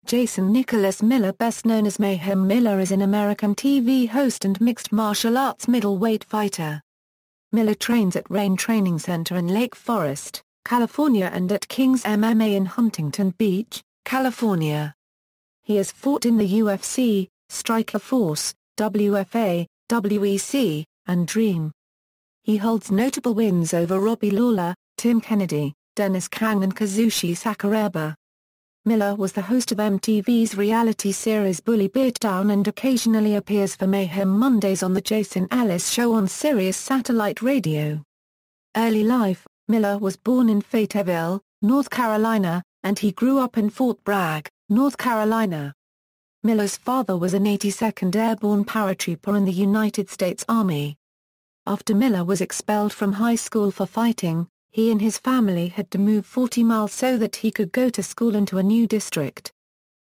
Jason Nicholas Miller, best known as Mayhem Miller, is an American TV host and mixed martial arts middleweight fighter. Miller trains at Rain Training Center in Lake Forest, California and at Kings MMA in Huntington Beach, California. He has fought in the UFC, Strikeforce, WFA, WEC, and Dream. He holds notable wins over Robbie Lawler, Tim Kennedy, Denis Kang and Kazushi Sakuraba. Miller was the host of MTV's reality series Bully Beatdown and occasionally appears for Mayhem Mondays on the Jason Ellis Show on Sirius satellite radio. Early life: Miller was born in Fayetteville, North Carolina, and he grew up in Fort Bragg, North Carolina. Miller's father was an 82nd Airborne paratrooper in the United States Army. After Miller was expelled from high school for fighting, he and his family had to move 40 miles so that he could go to school into a new district.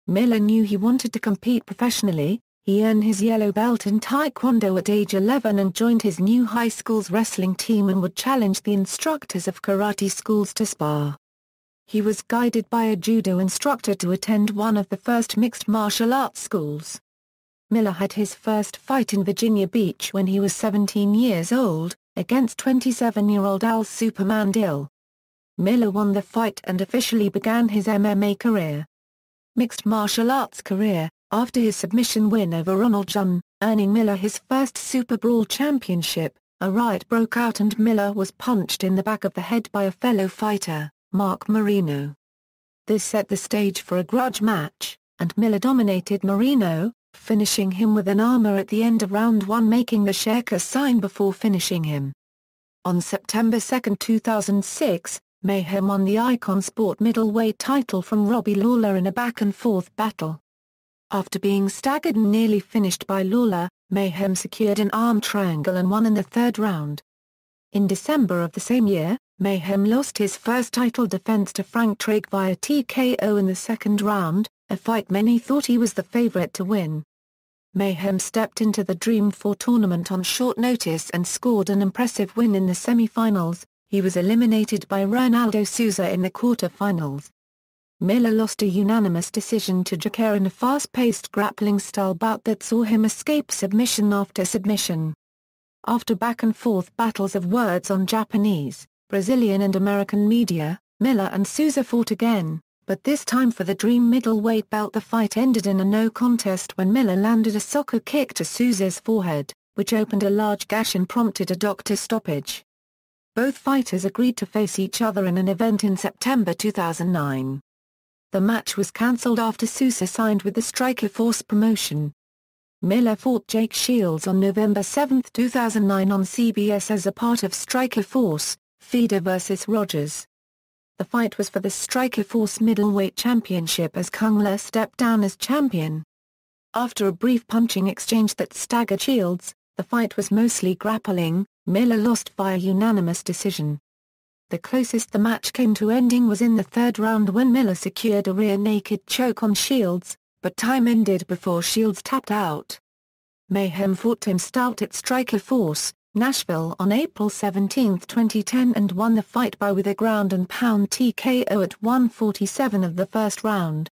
Miller knew he wanted to compete professionally. He earned his yellow belt in Taekwondo at age 11 and joined his new high school's wrestling team and would challenge the instructors of karate schools to spar. He was guided by a judo instructor to attend one of the first mixed martial arts schools. Miller had his first fight in Virginia Beach when he was 17 years old, against 27-year-old Al Superman Dill. Miller won the fight and officially began his MMA career. Mixed martial arts career: after his submission win over Ronald Jun, earning Miller his first Super Brawl championship, a riot broke out and Miller was punched in the back of the head by a fellow fighter, Mark Marino. This set the stage for a grudge match, and Miller dominated Marino, finishing him with an armbar at the end of round 1, making the Shaker sign before finishing him. On September 2, 2006, Mayhem won the Icon Sport middleweight title from Robbie Lawler in a back-and-forth battle. After being staggered and nearly finished by Lawler, Mayhem secured an arm triangle and won in the third round. In December of the same year, Mayhem lost his first title defense to Frank Trigg via TKO in the second round, a fight many thought he was the favorite to win. Mayhem stepped into the Dream 4 tournament on short notice and scored an impressive win in the semi-finals. He was eliminated by Ronaldo Souza in the quarter-finals. Miller lost a unanimous decision to Jaquer in a fast-paced grappling-style bout that saw him escape submission after submission. After back-and-forth battles of words on Japanese, Brazilian and American media, Miller and Souza fought again, but this time for the Dream middleweight belt. The fight ended in a no contest when Miller landed a soccer kick to Souza's forehead, which opened a large gash and prompted a doctor's stoppage. Both fighters agreed to face each other in an event in September 2009. The match was cancelled after Souza signed with the Strikeforce promotion. Miller fought Jake Shields on November 7, 2009 on CBS as a part of Strikeforce, Feeder vs. Rogers. The fight was for the Strikeforce middleweight championship as Kang stepped down as champion. After a brief punching exchange that staggered Shields, the fight was mostly grappling. Miller lost via unanimous decision. The closest the match came to ending was in the third round when Miller secured a rear naked choke on Shields, but time ended before Shields tapped out. Mayhem fought Tim Stout at Strikeforce, Nashville on April 17, 2010 and won the fight with a ground-and-pound TKO at 1:47 of the first round.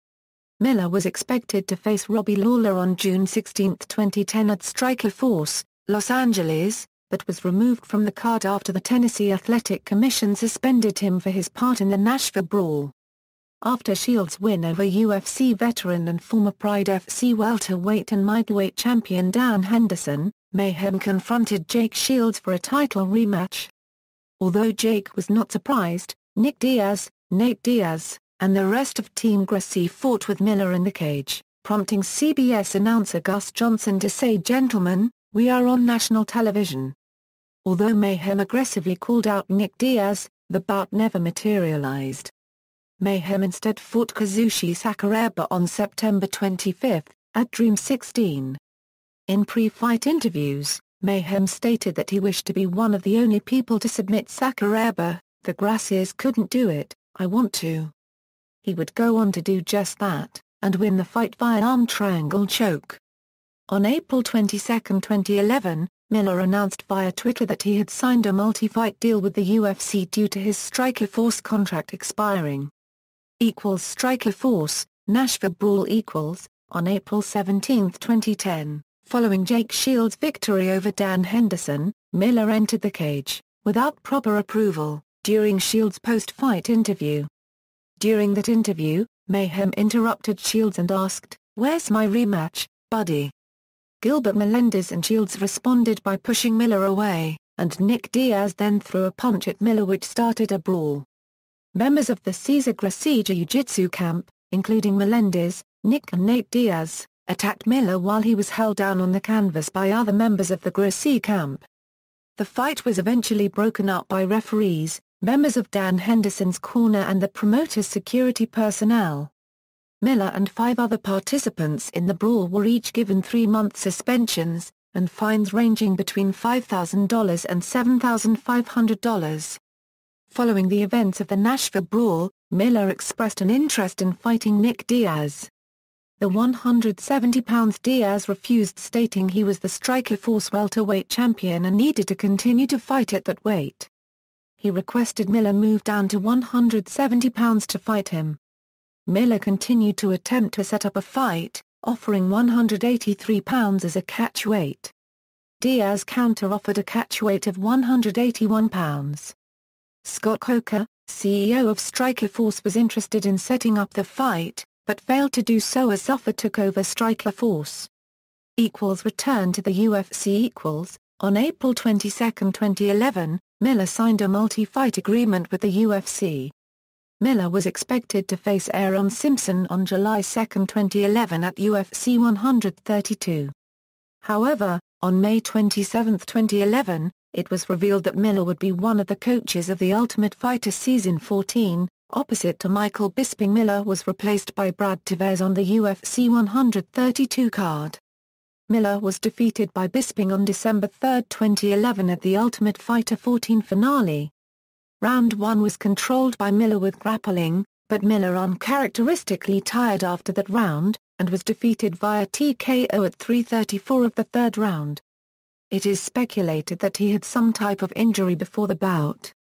Miller was expected to face Robbie Lawler on June 16, 2010 at Strikeforce, Los Angeles, but was removed from the card after the Tennessee Athletic Commission suspended him for his part in the Nashville brawl. After Shields' win over UFC veteran and former Pride FC welterweight and middleweight champion Dan Henderson, Mayhem confronted Jake Shields for a title rematch. Although Jake was not surprised, Nate Diaz, and the rest of Team Gracie fought with Miller in the cage, prompting CBS announcer Gus Johnson to say, "Gentlemen, we are on national television." Although Mayhem aggressively called out Nick Diaz, the bout never materialized. Mayhem instead fought Kazushi Sakuraba on September 25, at Dream 16. In pre-fight interviews, Mayhem stated that he wished to be one of the only people to submit Sakuraba. "The Gracies couldn't do it, I want to." He would go on to do just that, and win the fight via arm triangle choke. On April 22, 2011, Miller announced via Twitter that he had signed a multi-fight deal with the UFC due to his Strikeforce contract expiring. Strikeforce, Nashville Brawl on April 17, 2010, following Jake Shields' victory over Dan Henderson, Miller entered the cage, without proper approval, during Shields' post-fight interview. During that interview, Mayhem interrupted Shields and asked, "Where's my rematch, buddy?" Gilbert Melendez and Shields responded by pushing Miller away, and Nick Diaz then threw a punch at Miller which started a brawl. Members of the Cesar Gracie Jiu-Jitsu camp, including Melendez, Nick and Nate Diaz, attacked Miller while he was held down on the canvas by other members of the Gracie camp. The fight was eventually broken up by referees, members of Dan Henderson's corner and the promoter's security personnel. Miller and 5 other participants in the brawl were each given 3-month suspensions, and fines ranging between $5,000 and $7,500. Following the events of the Nashville Brawl, Miller expressed an interest in fighting Nick Diaz. The 170-pound Diaz refused, stating he was the Strikeforce welterweight champion and needed to continue to fight at that weight. He requested Miller move down to 170 pounds to fight him. Miller continued to attempt to set up a fight, offering 183 pounds as a catch weight. Diaz counter-offered a catch weight of 181 pounds. Scott Coker, CEO of Strikeforce, was interested in setting up the fight, but failed to do so as Zuffa took over Strikeforce. Returned to the UFC. On April 22, 2011, Miller signed a multi-fight agreement with the UFC. Miller was expected to face Aaron Simpson on July 2, 2011 at UFC 132. However, on May 27, 2011, it was revealed that Miller would be one of the coaches of The Ultimate Fighter Season 14, opposite to Michael Bisping. Miller was replaced by Brad Tavares on the UFC 132 card. Miller was defeated by Bisping on December 3, 2011 at The Ultimate Fighter 14 finale. Round 1 was controlled by Miller with grappling, but Miller uncharacteristically tired after that round, and was defeated via TKO at 3:34 of the 3rd round. It is speculated that he had some type of injury before the bout.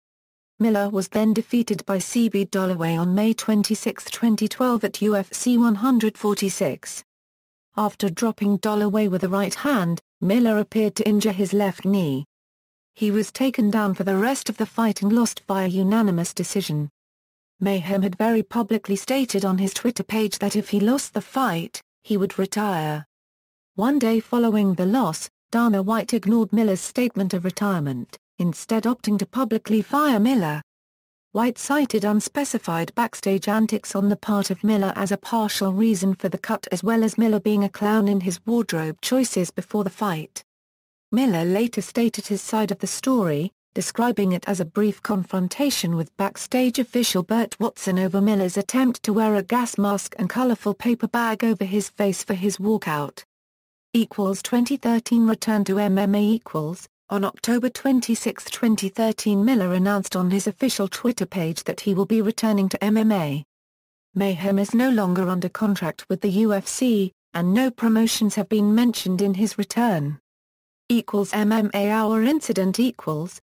Miller was then defeated by CB Dollaway on May 26, 2012 at UFC 146. After dropping Dollaway with a right hand, Miller appeared to injure his left knee. He was taken down for the rest of the fight and lost via unanimous decision. Mayhem had very publicly stated on his Twitter page that if he lost the fight, he would retire. One day following the loss, Dana White ignored Miller's statement of retirement, instead opting to publicly fire Miller. White cited unspecified backstage antics on the part of Miller as a partial reason for the cut, as well as Miller being a clown in his wardrobe choices before the fight. Miller later stated his side of the story, describing it as a brief confrontation with backstage official Burt Watson over Miller's attempt to wear a gas mask and colorful paper bag over his face for his walkout. 2013 return to MMA. On October 26, 2013, Miller announced on his official Twitter page that he will be returning to MMA. Mayhem is no longer under contract with the UFC, and no promotions have been mentioned in his return. MMA Hour incident.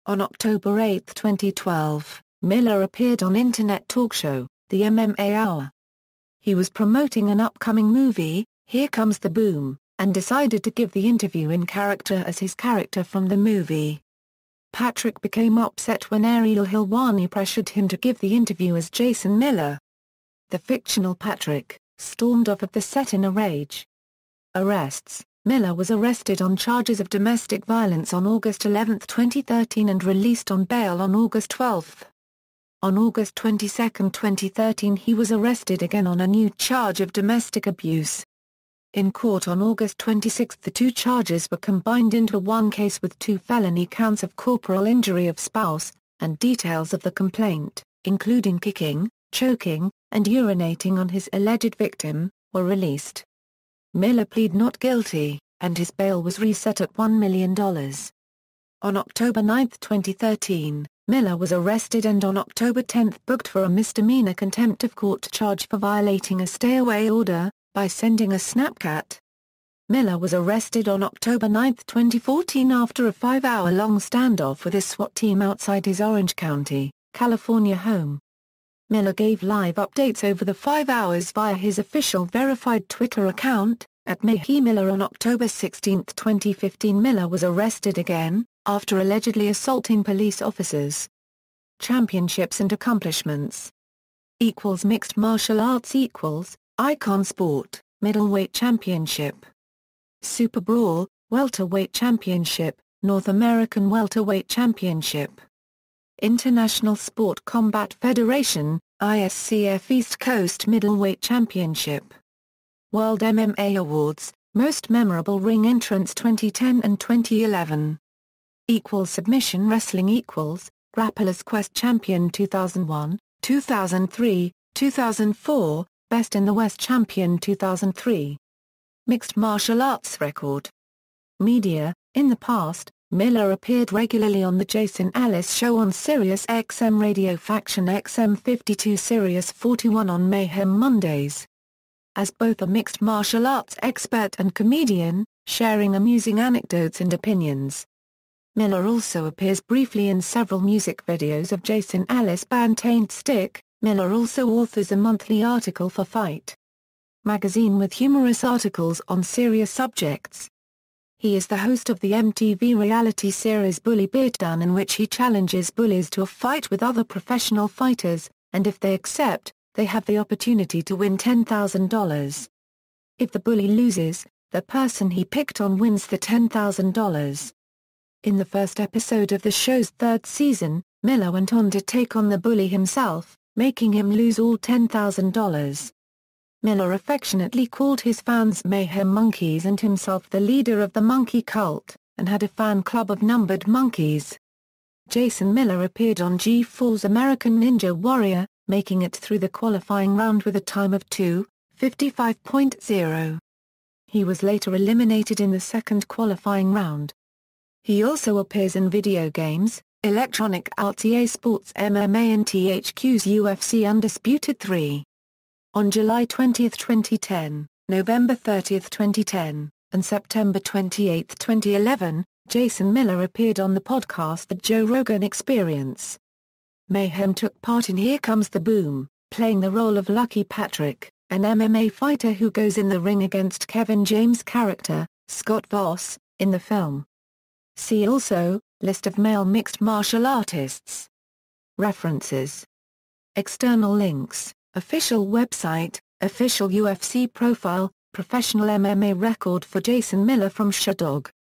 On October 8, 2012, Miller appeared on internet talk show, The MMA Hour. He was promoting an upcoming movie, Here Comes the Boom, and decided to give the interview in character as his character from the movie. Patrick became upset when Ariel Helwani pressured him to give the interview as Jason Miller. The fictional Patrick stormed off of the set in a rage. Arrests. Miller was arrested on charges of domestic violence on August 11, 2013 and released on bail on August 12. On August 22, 2013 he was arrested again on a new charge of domestic abuse. In court on August 26 the 2 charges were combined into one case with 2 felony counts of corporal injury of spouse, and details of the complaint, including kicking, choking, and urinating on his alleged victim, were released. Miller pleaded not guilty, and his bail was reset at $1 million. On October 9, 2013, Miller was arrested and on October 10 booked for a misdemeanor contempt of court charge for violating a stay-away order, by sending a Snapchat. Miller was arrested on October 9, 2014 after a 5-hour-long standoff with his SWAT team outside his Orange County, California home. Miller gave live updates over the 5 hours via his official verified Twitter account, @Mayhem Miller. On October 16, 2015, Miller was arrested again, after allegedly assaulting police officers. Championships and accomplishments. Mixed martial arts Icon Sport, Middleweight Championship. Super Brawl, Welterweight Championship, North American Welterweight Championship. International Sport Combat Federation, ISCF East Coast Middleweight Championship. World MMA Awards, Most Memorable Ring Entrance 2010 and 2011. Submission Wrestling Grappler's Quest Champion 2001, 2003, 2004, Best in the West Champion 2003. Mixed Martial Arts Record. Media. In the past, Miller appeared regularly on The Jason Ellis Show on Sirius XM Radio Faction XM52 Sirius 41 on Mayhem Mondays. As both a mixed martial arts expert and comedian, sharing amusing anecdotes and opinions. Miller also appears briefly in several music videos of Jason Ellis' band Taint Stick. Miller also authors a monthly article for Fight magazine with humorous articles on serious subjects. He is the host of the MTV reality series Bully Beatdown, in which he challenges bullies to a fight with other professional fighters, and if they accept, they have the opportunity to win $10,000. If the bully loses, the person he picked on wins the $10,000. In the first episode of the show's third season, Miller went on to take on the bully himself, making him lose all $10,000. Miller affectionately called his fans Mayhem Monkeys and himself the leader of the monkey cult, and had a fan club of numbered monkeys. Jason Miller appeared on G4's American Ninja Warrior, making it through the qualifying round with a time of 2:55.0. He was later eliminated in the second qualifying round. He also appears in video games, Electronic Arts, EA Sports MMA and THQ's UFC Undisputed 3. On July 20, 2010, November 30, 2010, and September 28, 2011, Jason Miller appeared on the podcast The Joe Rogan Experience. Mayhem took part in Here Comes the Boom, playing the role of Lucky Patrick, an MMA fighter who goes in the ring against Kevin James' character, Scott Voss, in the film. See also, List of male mixed martial artists. References. External links. Official website, official UFC profile, professional MMA record for Jason Miller from Sherdog.